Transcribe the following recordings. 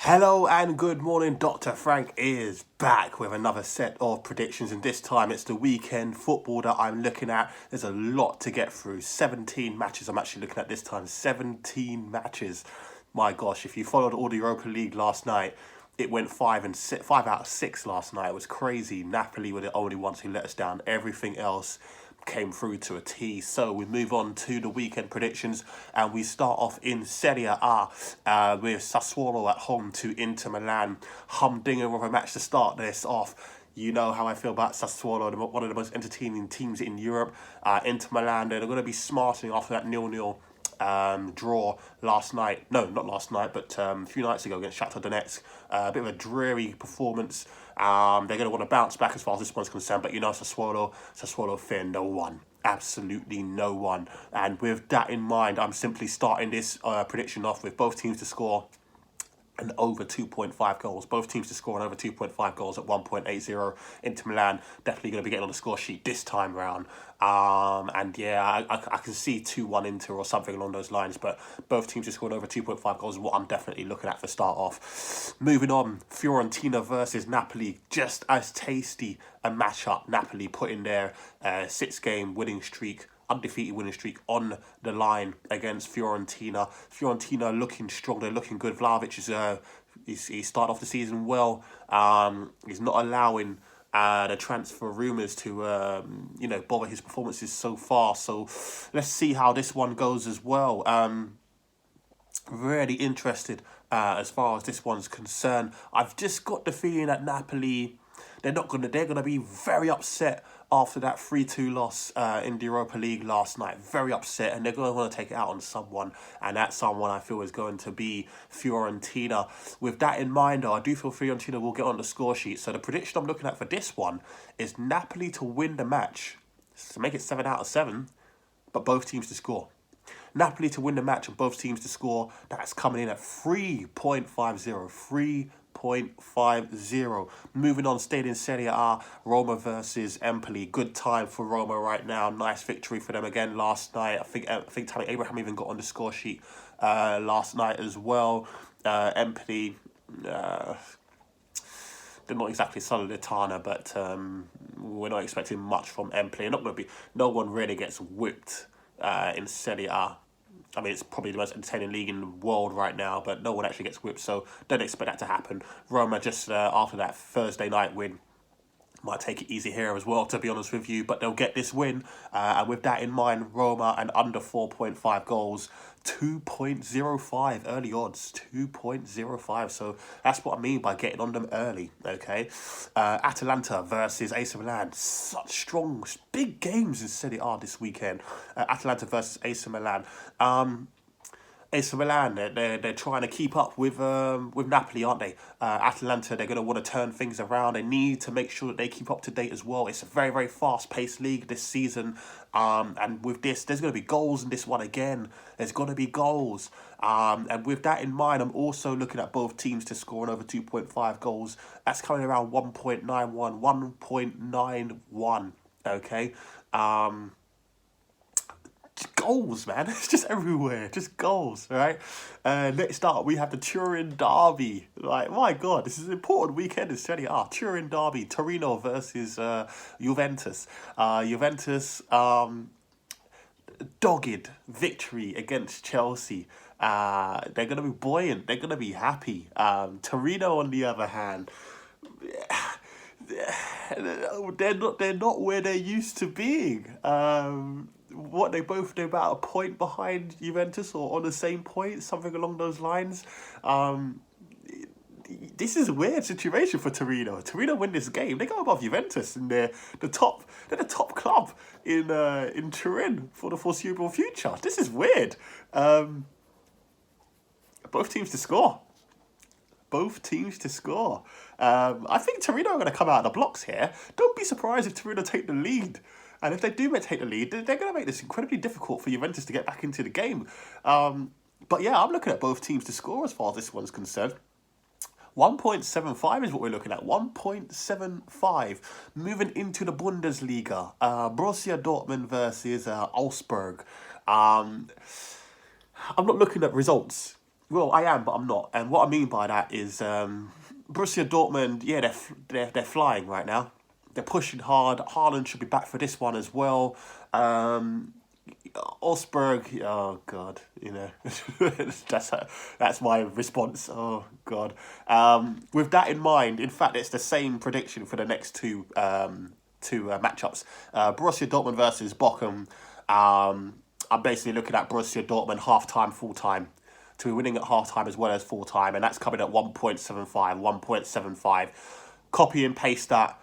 Hello and good morning. Dr. Frank is back with another set of predictions, and this time it's the weekend football that I'm looking at. There's a lot to get through. 17 matches I'm actually looking at this time. 17 matches. My gosh, if you followed all the Europa League last night, it went 5 out of 6 last night. It was crazy. Napoli were the only ones who let us down. Everything else came through to a T. So we move on to the weekend predictions, and we start off in Serie A with Sassuolo at home to Inter Milan. Humdinger of a match to start this off. You know how I feel about Sassuolo, one of the most entertaining teams in Europe. Inter Milan, they're going to be smarting after that 0-0 draw last night. No, not last night, but a few nights ago against Shakhtar Donetsk. A bit of a dreary performance. They're going to want to bounce back as far as this one's concerned. But you know, Sassuolo fear no one. Absolutely no one. And with that in mind, I'm simply starting this prediction off with both teams to score and over 2.5 goals. Both teams to score and over 2.5 goals at 1.80. Inter Milan definitely going to be getting on the score sheet this time round. And yeah, I can see 2-1 Inter or something along those lines, but both teams to score over 2.5 goals is what I'm definitely looking at for start off. Moving on, Fiorentina versus Napoli. Just as tasty a matchup. Napoli putting their 6-game winning streak, undefeated winning streak on the line against Fiorentina. Fiorentina looking strong, they're looking good. Vlahovic is he started off the season well. He's not allowing the transfer rumours to bother his performances so far. So let's see how this one goes as well. Really interested as far as this one's concerned. I've just got the feeling that Napoli, they're gonna be very upset after that 3-2 loss in the Europa League last night. Very upset, and they're going to want to take it out on someone, and that someone I feel is going to be Fiorentina. With that in mind, though, I do feel Fiorentina will get on the score sheet. So the prediction I'm looking at for this one is Napoli to win the match, to make it 7 out of 7, but both teams to score. Napoli to win the match and both teams to score. That's coming in at 3.50. 3.50. Moving on, staying in Serie A, Roma versus Empoli. Good time for Roma right now. Nice victory for them again last night. I think Tammy Abraham even got on the score sheet last night as well. Empoli, they're not exactly Salernitana, but we're not expecting much from Empoli. No one really gets whipped in Serie A. I mean, it's probably the most entertaining league in the world right now, but no one actually gets whipped, so don't expect that to happen. Roma, just after that Thursday night win, might take it easy here as well, to be honest with you, but they'll get this win. And with that in mind, Roma and under 4.5 goals, 2.05 early odds, 2.05. So that's what I mean by getting on them early, okay? Atalanta versus AC Milan. Such strong, big games in Serie A this weekend. Atalanta versus AC Milan. AC Milan, they're trying to keep up with Napoli, aren't they? Atalanta, they're going to want to turn things around. They need to make sure that they keep up to date as well. It's a very, very fast-paced league this season. And with this, there's going to be goals in this one again. There's going to be goals. And with that in mind, I'm also looking at both teams to score over 2.5 goals. That's coming around 1.91, 1.91, okay? Goals, man. It's just everywhere. Just goals, right? Next up, we have the Turin Derby. Like, my God, this is an important weekend in Serie A. Turin Derby. Torino versus Juventus. Juventus, dogged victory against Chelsea. They're going to be buoyant. They're going to be happy. Torino, on the other hand, they're not where they're used to being. What they both do, about a point behind Juventus or on the same point, something along those lines. This is a weird situation for Torino. Torino win this game, they go above Juventus, and they're the top club in Turin for the foreseeable future. This is weird. Both teams to score. Both teams to score. I think Torino are going to come out of the blocks here. Don't be surprised if Torino take the lead. And if they do take the lead, they're going to make this incredibly difficult for Juventus to get back into the game. But yeah, I'm looking at both teams to score as far as this one's concerned. 1.75 is what we're looking at. 1.75. Moving into the Bundesliga. Borussia Dortmund versus Augsburg. I'm not looking at results. Well, I am, but I'm not. And what I mean by that is Borussia Dortmund, yeah, they're flying right now. They're pushing hard. Haaland should be back for this one as well. Osberg, oh God, that's my response. Oh God. With that in mind, in fact, it's the same prediction for the next two matchups. Borussia Dortmund versus Bochum. I'm basically looking at Borussia Dortmund half time, full time, to be winning at half time as well as full time, and that's coming at 1.75, 1.75. Copy and paste that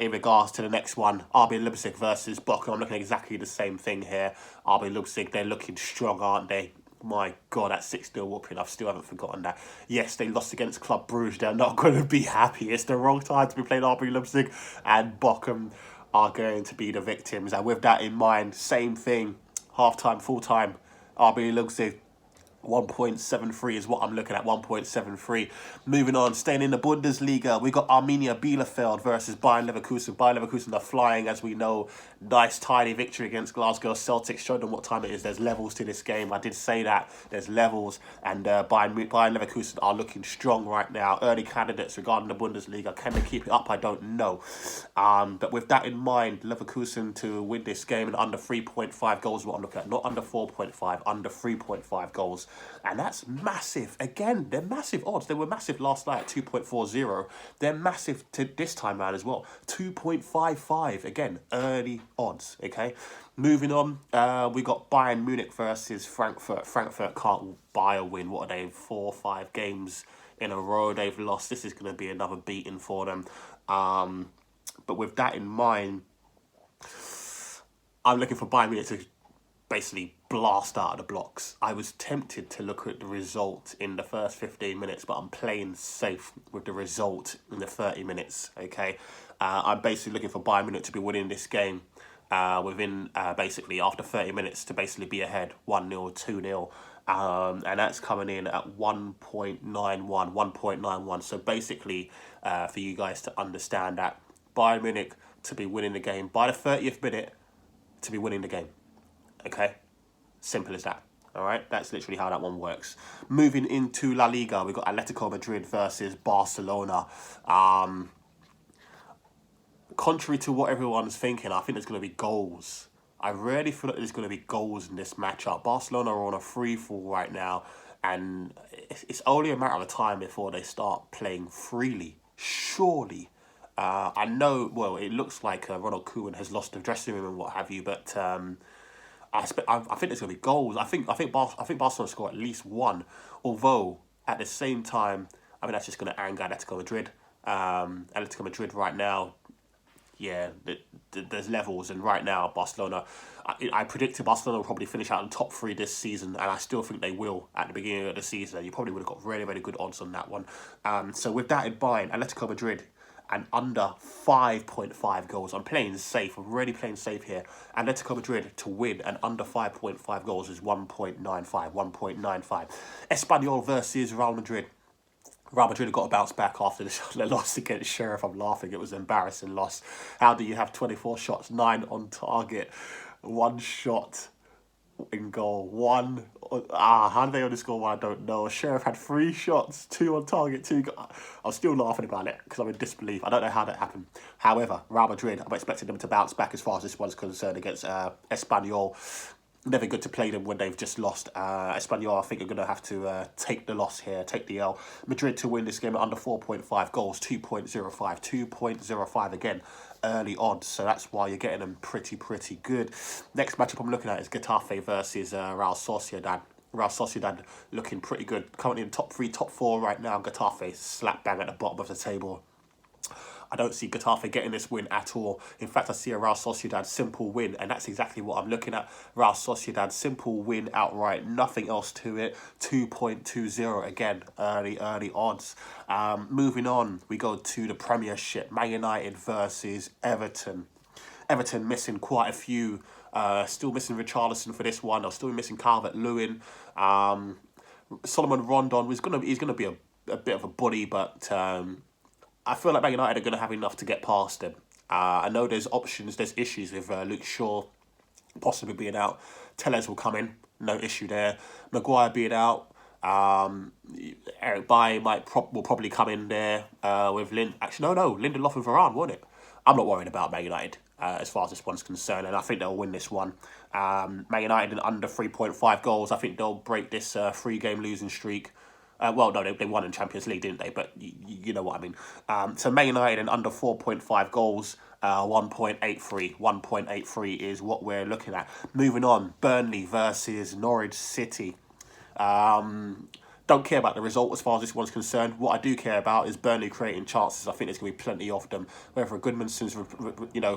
in regards to the next one, RB Leipzig versus Bochum. I'm looking at exactly the same thing here. RB Leipzig, they're looking strong, aren't they? My God, that 6-0 whooping, I still haven't forgotten that. Yes, they lost against Club Brugge. They're not going to be happy. It's the wrong time to be playing RB Leipzig, and Bochum are going to be the victims. And with that in mind, same thing, half-time, full-time, RB Leipzig, 1.73 is what I'm looking at, 1.73. Moving on, staying in the Bundesliga, we got Arminia Bielefeld versus Bayern Leverkusen. Bayern Leverkusen are flying, as we know. Nice, tidy victory against Glasgow Celtic. Showed them what time it is. There's levels to this game. I did say that. There's levels, and Bayern Leverkusen are looking strong right now. Early candidates regarding the Bundesliga. Can they keep it up? I don't know. But with that in mind, Leverkusen to win this game and under 3.5 goals is what I'm looking at. Not under 4.5, under 3.5 goals. And that's massive. Again, they're massive odds. They were massive last night at 2.40. They're massive to this time around as well. 2.55. Again, early odds. Okay. Moving on, we got Bayern Munich versus Frankfurt. Frankfurt can't buy a win. What are they? 4 or 5 games in a row they've lost. This is going to be another beating for them. But with that in mind, I'm looking for Bayern Munich to basically blast out of the blocks. I was tempted to look at the result in the first 15 minutes, but I'm playing safe with the result in the 30 minutes, okay? I'm basically looking for Bayern Munich to be winning this game within basically after 30 minutes to basically be ahead 1-0, 2-0. And that's coming in at 1.91, 1.91. So basically, for you guys to understand that, Bayern Munich to be winning the game by the 30th minute to be winning the game. Okay? Simple as that. All right? That's literally how that one works. Moving into La Liga, we've got Atletico Madrid versus Barcelona. Contrary to what everyone's thinking, I think there's going to be goals. I really feel like there's going to be goals in this matchup. Barcelona are on a free fall right now, and it's only a matter of time before they start playing freely. Surely. I know, well, it looks like Ronald Koeman has lost the dressing room and what have you, but I think there's going to be goals. I think Barcelona score at least one. Although at the same time, I mean that's just going to anger Atletico Madrid. Atletico Madrid right now, yeah, there's levels, and right now Barcelona, I predicted Barcelona will probably finish out in the top 3 this season, and I still think they will at the beginning of the season. You probably would have got really, really good odds on that one. So with that in mind, Atletico Madrid and under 5.5 goals. I'm playing safe. I'm really playing safe here. Atletico Madrid to win and under 5.5 goals is 1.95. 1.95. Espanyol versus Real Madrid. Real Madrid got a bounce back after the loss against Sheriff. I'm laughing. It was an embarrassing loss. How do you have 24 shots, 9 on target, 1 shot in goal? How did they only score 1? I don't know. Sheriff had 3 shots, 2 on target, 2 I'm still laughing about it because I'm in disbelief. I don't know how that happened. However, Real Madrid, I'm expecting them to bounce back as far as this one's concerned against Espanyol. Never good to play them when they've just lost. Espanyol, I think, are going to have to take the loss here, take the L. Madrid to win this game at under 4.5 goals, 2.05. 2.05 again, early odds. So that's why you're getting them pretty good. Next matchup I'm looking at is Getafe versus Real Sociedad. Real Sociedad looking pretty good. Currently in top 3, top 4 right now. Getafe slap bang at the bottom of the table. I don't see Getafe getting this win at all. In fact, I see a Real Sociedad simple win, and that's exactly what I'm looking at. Real Sociedad simple win outright, nothing else to it. 2.20 again, early odds. Moving on, we go to the Premiership. Man United versus Everton. Everton missing quite a few. Still missing Richarlison for this one. Or still missing Calvert-Lewin. Solomon Rondon he's gonna be a bit of a bully, but I feel like Man United are going to have enough to get past them. I know there's issues with Luke Shaw possibly being out. Tellez will come in, no issue there. Maguire being out, Eric Bailly will probably come in there with Actually, no, Lindelof and Varane, won't it? I'm not worried about Man United as far as this one's concerned, and I think they'll win this one. Man United in under 3.5 goals. I think they'll break this 3-game losing streak. Well, no, they won in Champions League, didn't they? But you know what I mean. So Man United in under 4.5 goals, 1.83. 1.83 is what we're looking at. Moving on, Burnley versus Norwich City. Don't care about the result as far as this one's concerned. What I do care about is Burnley creating chances. I think there's going to be plenty of them. Whether Goodmanson's,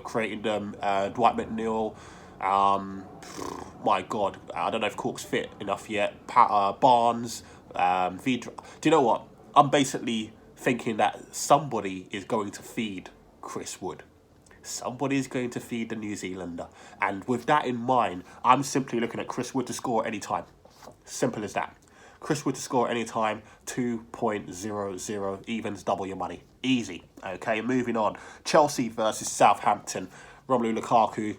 creating them, Dwight McNeil. My God, I don't know if Cork's fit enough yet. Barnes, Vidra. Do you know what? I'm basically thinking that somebody is going to feed Chris Wood. Somebody is going to feed the New Zealander. And with that in mind, I'm simply looking at Chris Wood to score any time. Simple as that. Chris Wood to score any time, 2.00 evens, double your money. Easy. Okay, moving on. Chelsea versus Southampton. Romelu Lukaku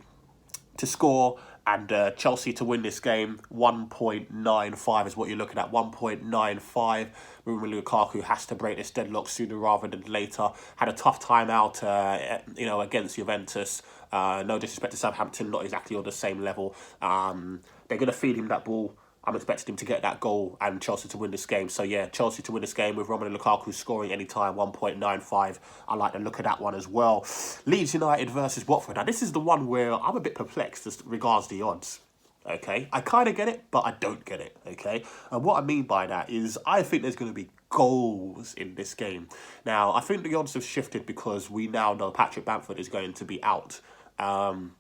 to score and Chelsea to win this game, 1.95 is what you're looking at. 1.95. Romelu Lukaku has to break this deadlock sooner rather than later. Had a tough time out, against Juventus. No disrespect to Southampton, not exactly on the same level. They're going to feed him that ball. I'm expecting him to get that goal and Chelsea to win this game. So, yeah, Chelsea to win this game with Romelu Lukaku scoring anytime, 1.95. I like the look of that one as well. Leeds United versus Watford. Now, this is the one where I'm a bit perplexed as regards the odds. Okay? I kind of get it, but I don't get it. Okay? And what I mean by that is I think there's going to be goals in this game. Now, I think the odds have shifted because we now know Patrick Bamford is going to be out. In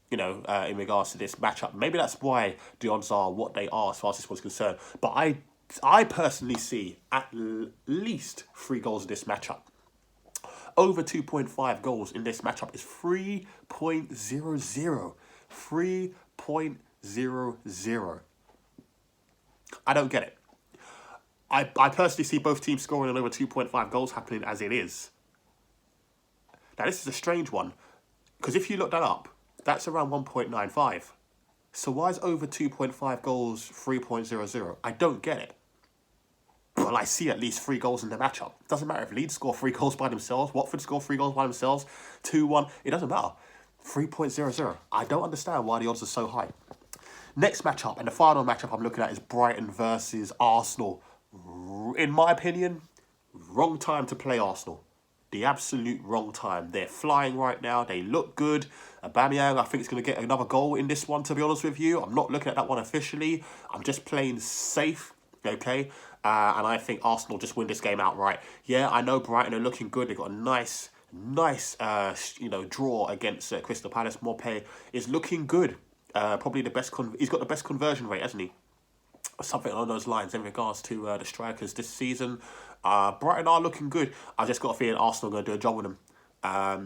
regards to this matchup. Maybe that's why the odds are what they are as far as this one's concerned. But I personally see at least 3 goals in this matchup. Over 2.5 goals in this matchup is 3.00. 3.00. I don't get it. I personally see both teams scoring over 2.5 goals happening as it is. Now, this is a strange one. Because if you look that up, that's around 1.95. So why is over 2.5 goals 3.00? I don't get it. Well, I see at least 3 goals in the matchup. Doesn't matter if Leeds score 3 goals by themselves, Watford score 3 goals by themselves, 2-1. It doesn't matter. 3.00. I don't understand why the odds are so high. Next matchup, and the final matchup I'm looking at is Brighton versus Arsenal. In my opinion, wrong time to play Arsenal. The absolute wrong time. They're flying right now. They look good. Aubameyang, I think, is going to get another goal in this one, to be honest with you. I'm not looking at that one officially. I'm just playing safe, okay? And I think Arsenal just win this game outright. Yeah, I know Brighton are looking good. They've got a nice draw against Crystal Palace. Morpé is looking good. Probably the best. He's got the best conversion rate, hasn't he? Something along those lines in regards to the strikers this season. Brighton are looking good. I just got a feeling Arsenal are going to do a job with them. I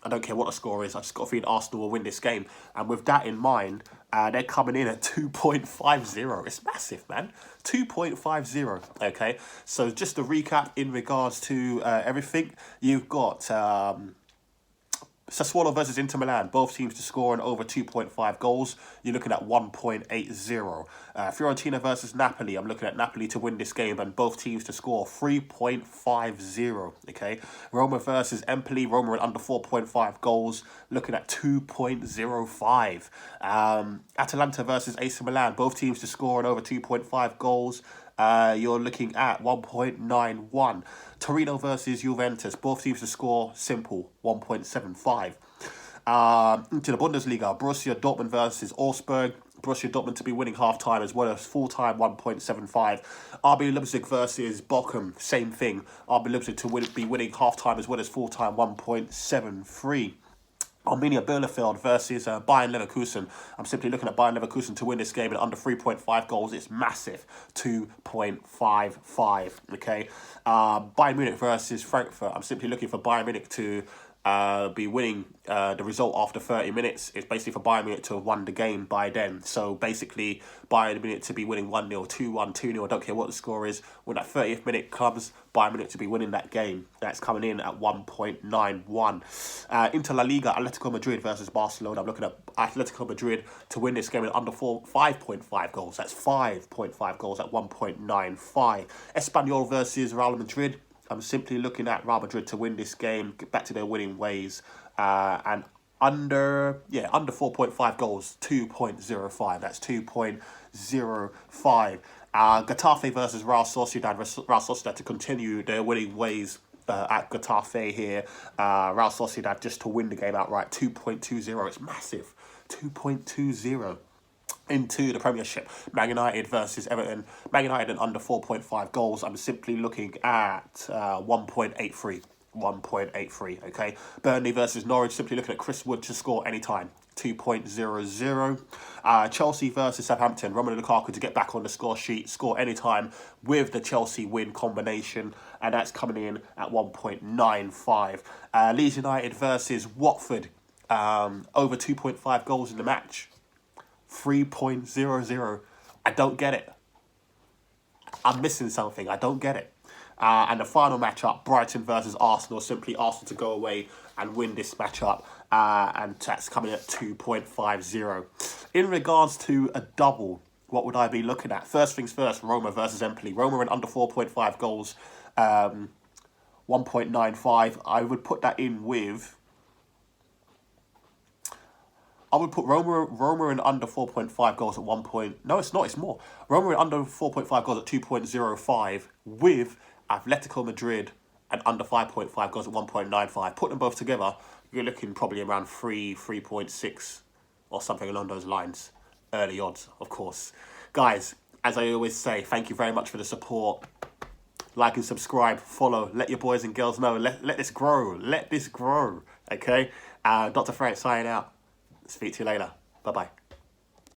don't care what the score is. I just got a feeling Arsenal will win this game. And with that in mind, they're coming in at 2.50. It's massive, man. 2.50. Okay. So just to recap in regards to everything, you've got Sassuolo versus Inter Milan, both teams to score and over 2.5 goals. You're looking at 1.80. Fiorentina versus Napoli. I'm looking at Napoli to win this game and both teams to score 3.50. Okay. Roma versus Empoli. Roma at under 4.5 goals. Looking at 2.05. Atalanta versus AC Milan. Both teams to score and over 2.5 goals. You're looking at 1.91. Torino versus Juventus. Both teams to score, simple, 1.75. Into the Bundesliga, Borussia Dortmund versus Augsburg. Borussia Dortmund to be winning half-time as well as full-time, 1.75. RB Leipzig versus Bochum, same thing. RB Leipzig to be winning half-time as well as full-time, 1.73. Arminia Bielefeld versus Bayern Leverkusen. I'm simply looking at Bayern Leverkusen to win this game at under 3.5 goals. It's massive, 2.55. Okay, Bayern Munich versus Frankfurt. I'm simply looking for Bayern Munich to be winning the result after 30 minutes. It's basically for Bayern Munich to have won the game by then. So basically, Bayern Munich to be winning 1-0, 2-1, 2-0, I don't care what the score is. When that 30th minute comes, Bayern Munich to be winning that game. That's coming in at 1.91. Into La Liga, Atletico Madrid versus Barcelona. I'm looking at Atletico Madrid to win this game in under 5.5 goals. That's 5.5 goals at 1.95. Espanyol versus Real Madrid. I'm simply looking at Real Madrid to win this game, get back to their winning ways, and under 4.5 goals, 2.05. That's 2.05. Getafe versus Real Sociedad. Real Sociedad to continue their winning ways at Getafe here. Real Sociedad just to win the game outright, 2.20. It's massive, 2.20. Into the Premiership, Man United versus Everton. Man United and under 4.5 goals. I'm simply looking at 1.83. 1.83, okay? Burnley versus Norwich, simply looking at Chris Wood to score anytime. 2.00. Chelsea versus Southampton. Romelu Lukaku to get back on the score sheet, score anytime with the Chelsea win combination, and that's coming in at 1.95. Leeds United versus Watford. Over 2.5 goals in the match. 3.00. I don't get it. I'm missing something. I don't get it. And the final matchup, Brighton versus Arsenal. Simply Arsenal to go away and win this matchup. And that's coming at 2.50. In regards to a double, what would I be looking at? First things first, Roma versus Empoli. Roma in under 4.5 goals. 1.95. I would put that in with... I would put Roma in under 4.5 goals at 1 point... No, it's not. It's more. Roma in under 4.5 goals at 2.05 with Atletico Madrid and under 5.5 goals at 1.95. Put them both together, you're looking probably around 3.6 or something along those lines. Early odds, of course. Guys, as I always say, thank you very much for the support. Like and subscribe, follow, let your boys and girls know. Let this grow. Let this grow, okay? Dr. Frank signing out. Speak to you later. Bye-bye.